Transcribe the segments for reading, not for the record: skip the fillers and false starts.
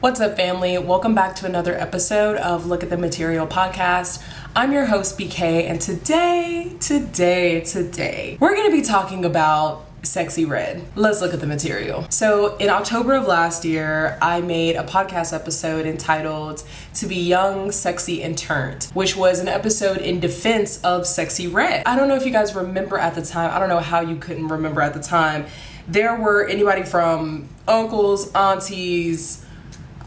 What's up, family? Welcome back to another episode of Look at the Material podcast. I'm your host, BK, and today, we're going to be talking about Sexyy Red. Let's look at the material. So in October of last year, I made a podcast episode entitled To Be Young, Sexy, and Turned, which was an episode in defense of Sexyy Red. I don't know if you guys remember at the time. I don't know how you couldn't remember at the time. There were anybody from uncles, aunties,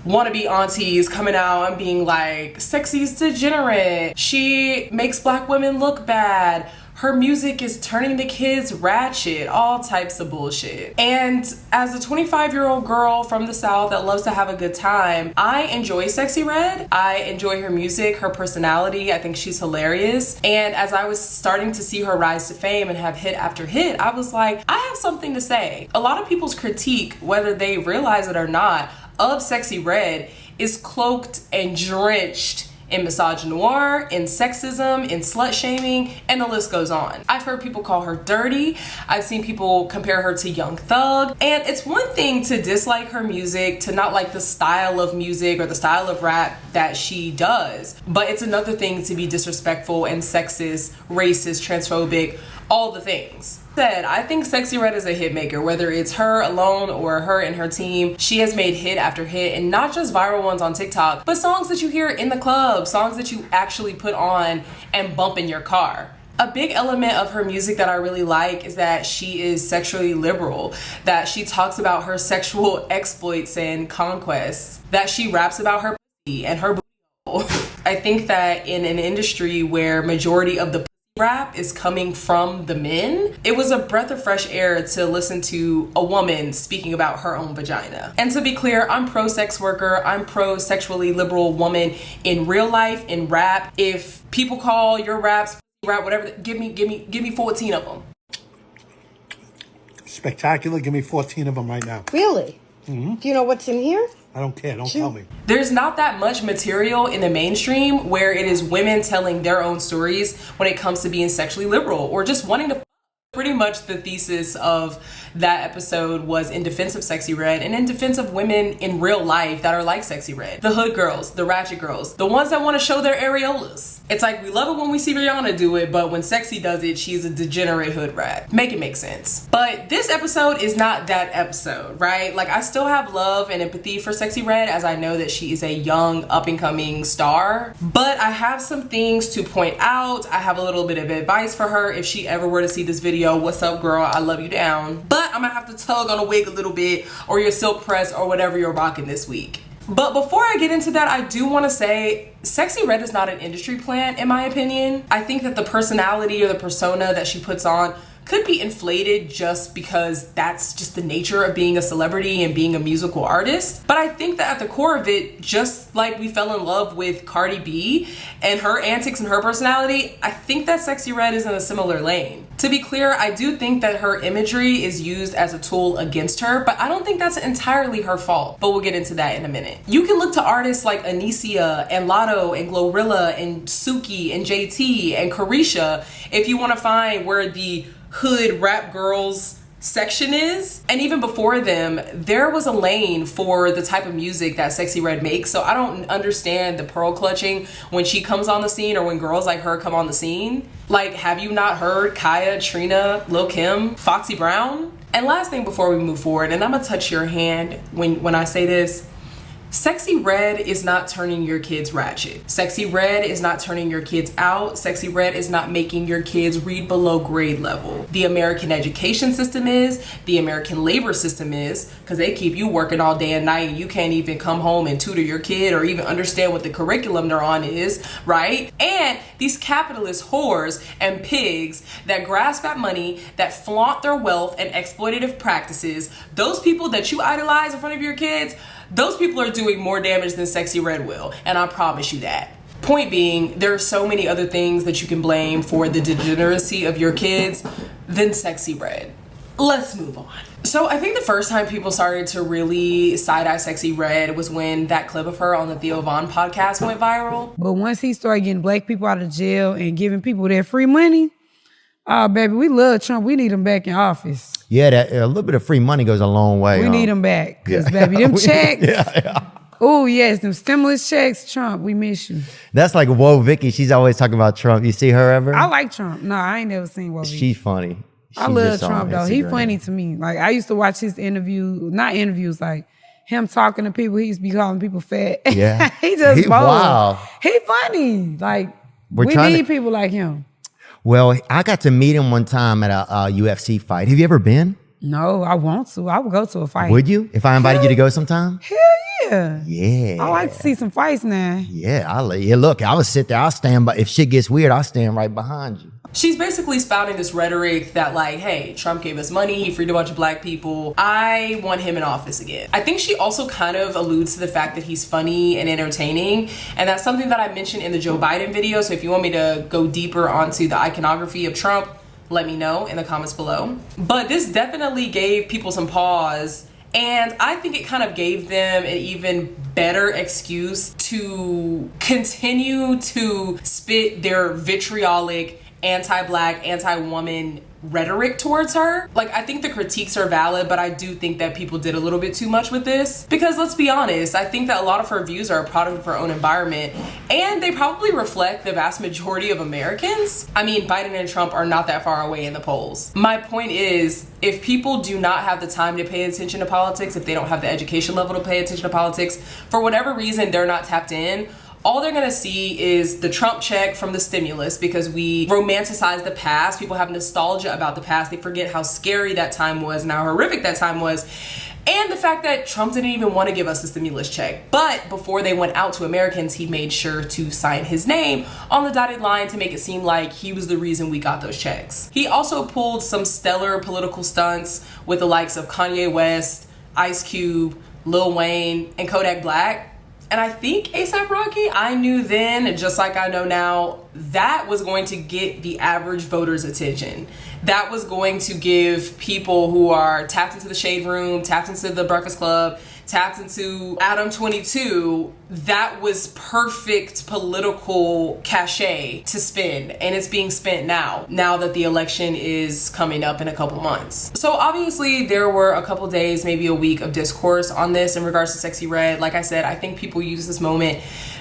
wannabe aunties coming out and being like, Sexy's degenerate. She makes black women look bad. Her music is turning the kids ratchet, all types of bullshit. And as a 25-year-old girl from the South that loves to have a good time, I enjoy Sexyy Red. I enjoy her music, her personality. I think she's hilarious. And as I was starting to see her rise to fame and have hit after hit, I was like, I have something to say. A lot of people's critique, whether they realize it or not, of Sexyy Red is cloaked and drenched in misogynoir, in sexism, in slut shaming, and the list goes on. I've heard people call her dirty. I've seen people compare her to Young Thug. And it's one thing to dislike her music, to not like the style of music or the style of rap that she does. But it's another thing to be disrespectful and sexist, racist, transphobic, all the things. I think Sexyy Red is a hit maker, whether it's her alone or her and her team. She has made hit after hit, and not just viral ones on TikTok, but songs that you hear in the club, songs that you actually put on and bump in your car. A big element of her music that I really like is that she is sexually liberal, that she talks about her sexual exploits and conquests, that she raps about her pussy and her booty. I think that in an industry where majority of the rap is coming from the men, it was a breath of fresh air to listen to a woman speaking about her own vagina. And to be clear, I'm pro sex worker, I'm pro sexually liberal woman in real life, in rap. If people call your raps rap, whatever, give me 14 of them. Spectacular. Give me 14 of them right now. Really? Mm-hmm. Do you know what's in here? I don't care. Don't tell me. There's not that much material in the mainstream where it is women telling their own stories when it comes to being sexually liberal or just wanting to. Pretty much the thesis of that episode was in defense of Sexyy Red and in defense of women in real life that are like Sexyy Red. The hood girls, the ratchet girls, the ones that want to show their areolas. It's like we love it when we see Rihanna do it, but when Sexyy does it, she's a degenerate hood rat. Make it make sense. But this episode is not that episode, right? Like, I still have love and empathy for Sexyy Red, as I know that she is a young, up-and-coming star. But I have some things to point out. I have a little bit of advice for her if she ever were to see this video. What's up, girl? I love you down. But I'm gonna have to tug on a wig a little bit, or your silk press, or whatever you're rocking this week. But before I get into that, I do want to say Sexyy Red is not an industry plant, in my opinion. I think that the personality or the persona that she puts on could be inflated just because that's just the nature of being a celebrity and being a musical artist. But I think that at the core of it, just like we fell in love with Cardi B and her antics and her personality, I think that Sexyy Red is in a similar lane. To be clear, I do think that her imagery is used as a tool against her, but I don't think that's entirely her fault. But we'll get into that in a minute. You can look to artists like Anicia and Lotto and Glorilla and Suki and JT and Carisha if you want to find where the hood rap girls section is. And even before them, there was a lane for the type of music that Sexyy Red makes. So I don't understand the pearl clutching when she comes on the scene or when girls like her come on the scene. Like, have you not heard Kaya, Trina, Lil Kim, Foxy Brown? And last thing before we move forward, and I'm gonna touch your hand when I say this, Sexyy Red is not turning your kids ratchet. Sexyy Red is not turning your kids out. Sexyy Red is not making your kids read below grade level. The American education system is, the American labor system is, because they keep you working all day and night and you can't even come home and tutor your kid or even understand what the curriculum they're on is, right? And these capitalist whores and pigs that grasp at money, that flaunt their wealth and exploitative practices, those people that you idolize in front of your kids, those people are doing more damage than Sexyy Red will, and I promise you that. Point being, there are so many other things that you can blame for the degeneracy of your kids than Sexyy Red. Let's move on. So I think the first time people started to really side-eye Sexyy Red was when that clip of her on the Theo podcast went viral. But once he started getting black people out of jail and giving people their free money, oh, baby, we love Trump. We need him back in office. Yeah, that a little bit of free money goes a long way. We need him back. Because, baby, them checks. Oh, yes, them stimulus checks, Trump, we miss you. That's like Whoa Vicky. She's always talking about Trump. You see her ever? I like Trump. No, I ain't never seen Whoa Vicky. She's funny. I love Trump, though. He funny to me. Like, I used to watch his not interviews, like, him talking to people. He used to be calling people fat. Yeah. He just bold. Wow. He funny. Like, we need people like him. Well, I got to meet him one time at a UFC fight. Have you ever been? No, I want to. I would go to a fight. Would you? If I invited you to go sometime? Hell yeah. Yeah. I like to see some fights now. Yeah, look, I would sit there. I'll stand by. If shit gets weird, I'll stand right behind you. She's basically spouting this rhetoric that like, hey, Trump gave us money, he freed a bunch of black people. I want him in office again. I think she also kind of alludes to the fact that he's funny and entertaining. And that's something that I mentioned in the Joe Biden video. So if you want me to go deeper onto the iconography of Trump, let me know in the comments below. But this definitely gave people some pause. And I think it kind of gave them an even better excuse to continue to spit their vitriolic, anti-black, anti-woman rhetoric towards her. Like, I think the critiques are valid, but I do think that people did a little bit too much with this. Because let's be honest, I think that a lot of her views are a product of her own environment, and they probably reflect the vast majority of Americans. I mean, Biden and Trump are not that far away in the polls. My point is, if people do not have the time to pay attention to politics, if they don't have the education level to pay attention to politics, for whatever reason they're not tapped in, all they're gonna see is the Trump check from the stimulus, because we romanticize the past. People have nostalgia about the past. They forget how scary that time was and how horrific that time was. And the fact that Trump didn't even want to give us the stimulus check. But before they went out to Americans, he made sure to sign his name on the dotted line to make it seem like he was the reason we got those checks. He also pulled some stellar political stunts with the likes of Kanye West, Ice Cube, Lil Wayne, and Kodak Black. And I think A$AP Rocky, I knew then, just like I know now, that was going to get the average voter's attention. That was going to give people who are tapped into the Shade Room, tapped into the Breakfast Club, tapped into Adam 22, that was perfect political cachet to spend, and it's being spent now that the election is coming up in a couple months. So obviously there were a couple days, maybe a week of discourse on this in regards to Sexyy Red. Like I said, I think people use this moment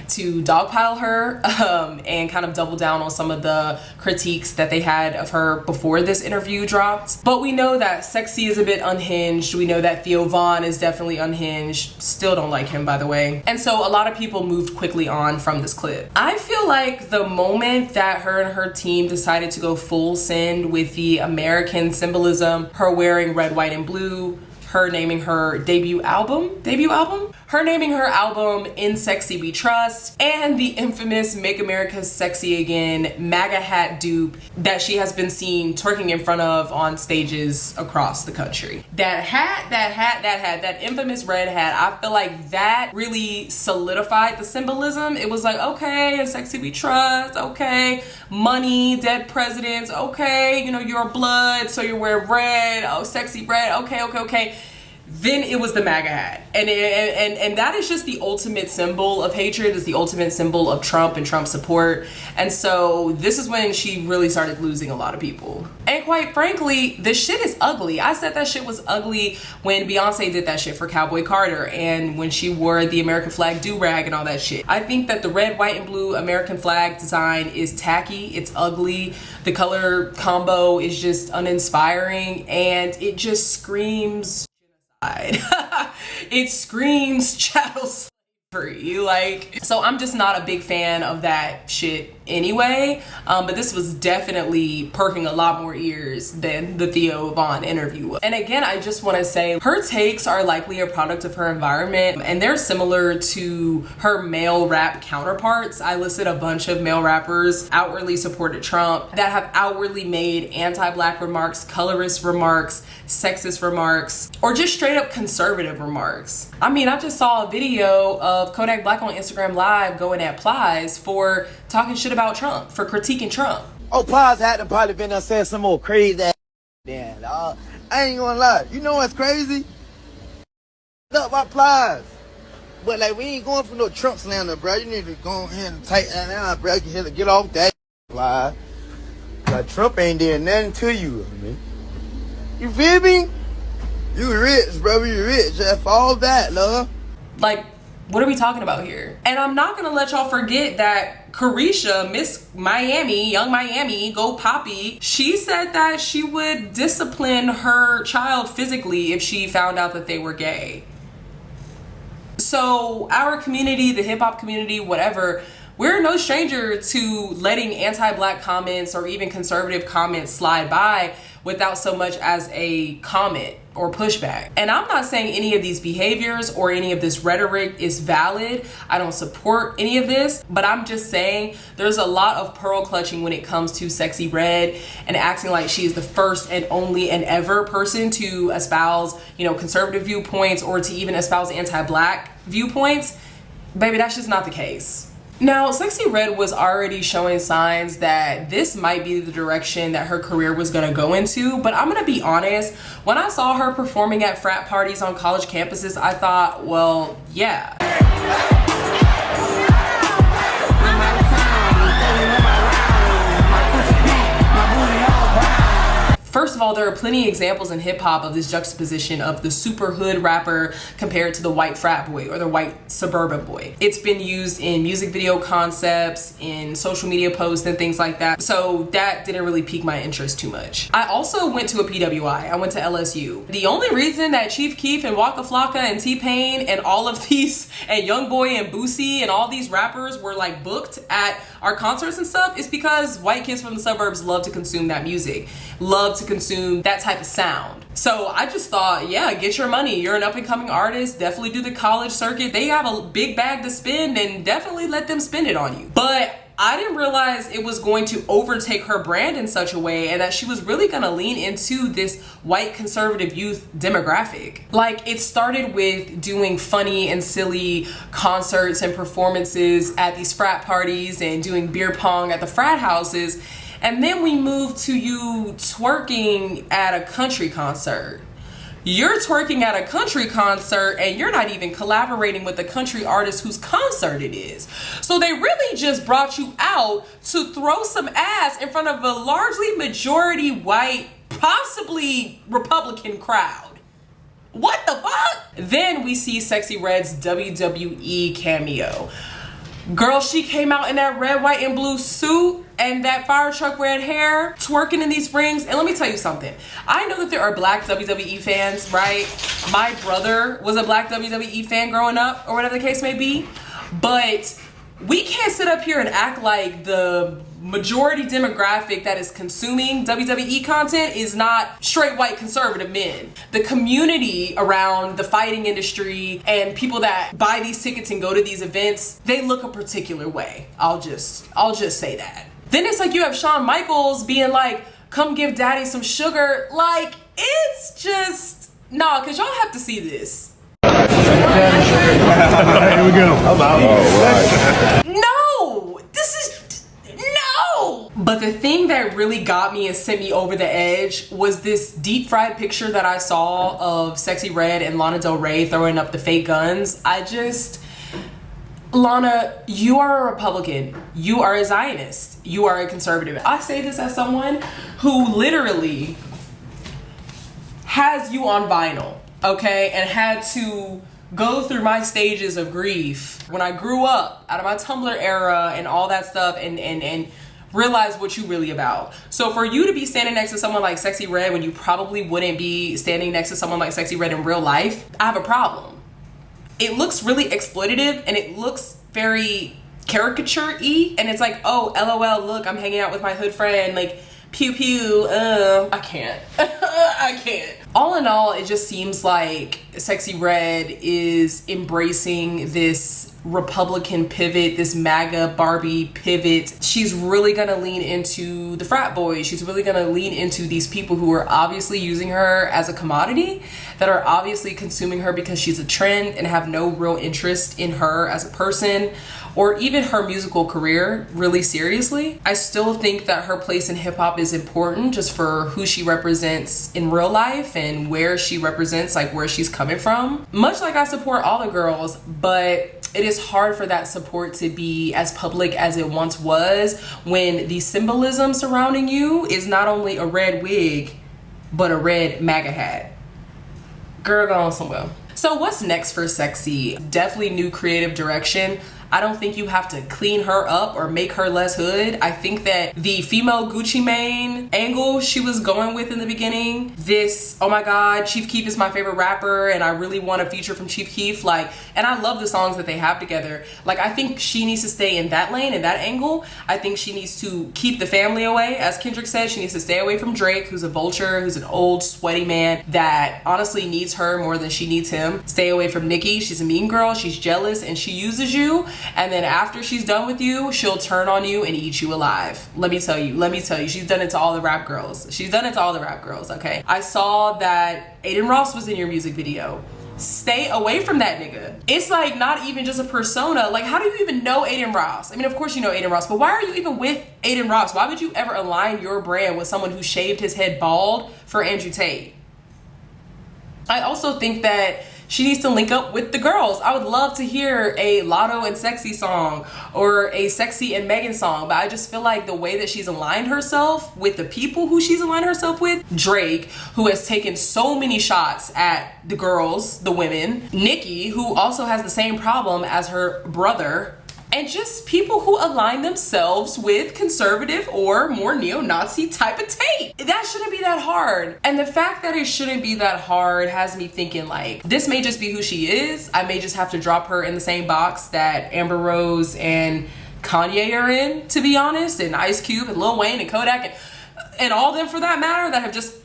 to dogpile her and kind of double down on some of the critiques that they had of her before this interview dropped. But we know that Sexyy is a bit unhinged. We know that Theo is definitely unhinged. Still don't like him, by the way. And so a lot of people moved quickly on from this clip. I feel like the moment that her and her team decided to go full send with the American symbolism, her wearing red, white, and blue, her naming her debut album, her naming her album In Sexy We Trust, and the infamous Make America Sexy Again MAGA hat dupe that she has been seen twerking in front of on stages across the country. That infamous red hat, I feel like that really solidified the symbolism. It was like, okay, In Sexy We Trust, okay, money, dead presidents, okay, you know, you're blood, so you wear red, oh, sexy red, okay. Then it was the MAGA hat. And that is just the ultimate symbol of hatred. It's the ultimate symbol of Trump and Trump support. And so this is when she really started losing a lot of people. And quite frankly, this shit is ugly. I said that shit was ugly when Beyonce did that shit for Cowboy Carter and when she wore the American flag do-rag and all that shit. I think that the red, white, and blue American flag design is tacky. It's ugly. The color combo is just uninspiring, and it just screams it screams chattel slavery. Like, so I'm just not a big fan of that shit anyway, but this was definitely perking a lot more ears than the Theo interview was. And again, I just want to say her takes are likely a product of her environment, and they're similar to her male rap counterparts. I listed a bunch of male rappers outwardly supported Trump that have outwardly made anti-black remarks, colorist remarks, sexist remarks, or just straight up conservative remarks. I mean, I just saw a video of Kodak Black on Instagram Live going at Plies for talking shit about Trump, for critiquing Trump. Oh, Plies had to probably been there saying some more crazy ass then, dog. I ain't gonna lie. You know what's crazy? Up my Plies. But like, we ain't going for no Trump slander, bro. You need to go ahead and tighten that down, bro. You have to get off that Plies. Like, Trump ain't doing nothing to you, man. You feel me? You rich, bro. You rich. Just all that, love. Like, What are we talking about here? And I'm not gonna let y'all forget that Carisha, Miss Miami, Young Miami, Go Poppy, she said that she would discipline her child physically if she found out that they were gay. So our community, the hip hop community, whatever, we're no stranger to letting anti-black comments or even conservative comments slide by without so much as a comment or pushback. And I'm not saying any of these behaviors or any of this rhetoric is valid. I don't support any of this, but I'm just saying there's a lot of pearl clutching when it comes to Sexyy Red and acting like she is the first and only and ever person to espouse, you know, conservative viewpoints or to even espouse anti-black viewpoints. Baby, that's just not the case. Now, Sexyy Red was already showing signs that this might be the direction that her career was gonna go into, but I'm gonna be honest, when I saw her performing at frat parties on college campuses, I thought, well, yeah. First of all, there are plenty of examples in hip hop of this juxtaposition of the super hood rapper compared to the white frat boy or the white suburban boy. It's been used in music video concepts, in social media posts and things like that. So that didn't really pique my interest too much. I also went to a PWI. I went to LSU. The only reason that Chief Keef and Waka Flocka and T-Pain and all of these, and Youngboy and Boosie and all these rappers were like booked at our concerts and stuff is because white kids from the suburbs love to consume that music, love to consume that type of sound. So I just thought, yeah, get your money. You're an up and coming artist. Definitely do the college circuit. They have a big bag to spend and definitely let them spend it on you. But I didn't realize it was going to overtake her brand in such a way and that she was really gonna lean into this white conservative youth demographic. Like, it started with doing funny and silly concerts and performances at these frat parties and doing beer pong at the frat houses. And then we moved to you twerking at a country concert. You're twerking at a country concert and you're not even collaborating with the country artist whose concert it is. So they really just brought you out to throw some ass in front of a largely majority white, possibly Republican crowd. What the fuck? Then we see Sexyy Red's WWE cameo. Girl, she came out in that red, white, and blue suit and that fire truck red hair, twerking in these rings. And let me tell you something. I know that there are black WWE fans, right? My brother was a black WWE fan growing up, or whatever the case may be. But we can't sit up here and act like the majority demographic that is consuming WWE content is not straight white conservative men. The community around the fighting industry and people that buy these tickets and go to these events, they look a particular way. I'll just say that. Then it's like you have Shawn Michaels being like, come give daddy some sugar. Like, it's just, nah, cause y'all have to see this. Here we go. I'm out. Oh, wow. No, this is, no. But the thing that really got me and sent me over the edge was this deep fried picture that I saw of Sexyy Red and Lana Del Rey throwing up the fake guns. Lana, you are a Republican. You are a Zionist. You are a conservative. I say this as someone who literally has you on vinyl, okay? And had to go through my stages of grief when I grew up out of my Tumblr era and all that stuff and realize what you really about. So for you to be standing next to someone like Sexyy Red when you probably wouldn't be standing next to someone like Sexyy Red in real life, I have a problem. It looks really exploitative and it looks very caricature-y, and it's like, oh, LOL, look, I'm hanging out with my hood friend, like, pew pew, I can't. I can't. All in all, it just seems like Sexyy Red is embracing this Republican pivot, this Maga Barbie pivot. She's really gonna lean into the frat boys. She's really gonna lean into these people who are obviously using her as a commodity, that are obviously consuming her because she's a trend and have no real interest in her as a person or even her musical career really seriously. I still think that her place in hip hop is important just for who she represents in real life and where she represents, like where she's coming from. Much like I support all the girls, but it is hard for that support to be as public as it once was when the symbolism surrounding you is not only a red wig, but a red MAGA hat. Girl, go on somewhere. So what's next for Sexyy? Definitely new creative direction. I don't think you have to clean her up or make her less hood. I think that the female Gucci Mane angle she was going with in the beginning, this, oh my God, Chief Keef is my favorite rapper and I really want a feature from Chief Keef, like, and I love the songs that they have together. Like, I think she needs to stay in that lane, in that angle. I think she needs to keep the family away. As Kendrick said, she needs to stay away from Drake, who's a vulture, who's an old, sweaty man that honestly needs her more than she needs him. Stay away from Nicki. She's a mean girl, she's jealous, and she uses you. And then after she's done with you, she'll turn on you and eat you alive. Let me tell you, she's done it to all the rap girls. She's done it to all the rap girls, okay? I saw that Aiden Ross was in your music video. Stay away from that nigga. It's like not even just a persona. Like, how do you even know Aiden Ross? I mean, of course you know Aiden Ross, but why are you even with Aiden Ross? Why would you ever align your brand with someone who shaved his head bald for Andrew Tate? I also think that she needs to link up with the girls. I would love to hear a Lotto and Sexy song or a Sexy and Megan song, but I just feel like the way that she's aligned herself with the people who she's aligned herself with, Drake, who has taken so many shots at the girls, the women, Nicki, who also has the same problem as her brother, and just people who align themselves with conservative or more neo-Nazi type of tape. That shouldn't be that hard. And the fact that it shouldn't be that hard has me thinking like, this may just be who she is. I may just have to drop her in the same box that Amber Rose and Kanye are in, to be honest, and Ice Cube and Lil Wayne and Kodak and all of them for that matter that have just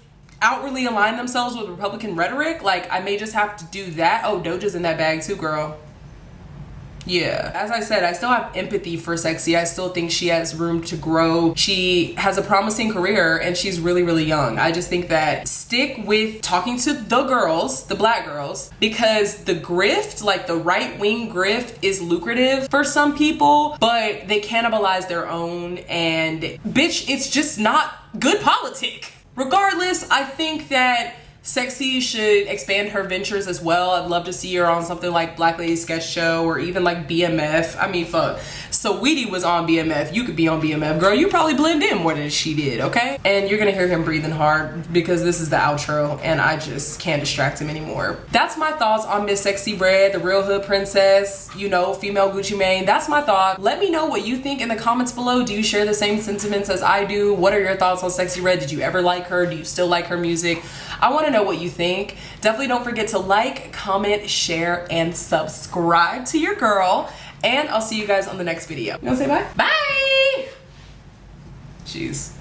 outwardly aligned themselves with Republican rhetoric. Like, I may just have to do that. Oh, Doja's in that bag too, girl. Yeah, as I said, I still have empathy for Sexyy. I still think she has room to grow. She has a promising career and she's really, really young. I just think that stick with talking to the girls, the black girls, because the grift, like the right-wing grift, is lucrative for some people, but they cannibalize their own, and bitch, it's just not good politic. Regardless, I think that Sexyy should expand her ventures as well. I'd love to see her on something like Black Lady Sketch Show or even like BMF. I mean, fuck. Saweetie was on BMF. You could be on BMF. Girl, you probably blend in more than she did, okay? And you're gonna hear him breathing hard because this is the outro and I just can't distract him anymore. That's my thoughts on Miss Sexyy Red, the real hood princess, you know, female Gucci Mane. That's my thought. Let me know what you think in the comments below. Do you share the same sentiments as I do? What are your thoughts on Sexyy Red? Did you ever like her? Do you still like her music? I want to know what you think. Definitely don't forget to like, comment, share, and subscribe to your girl. And I'll see you guys on the next video. You wanna say bye? Bye! Jeez.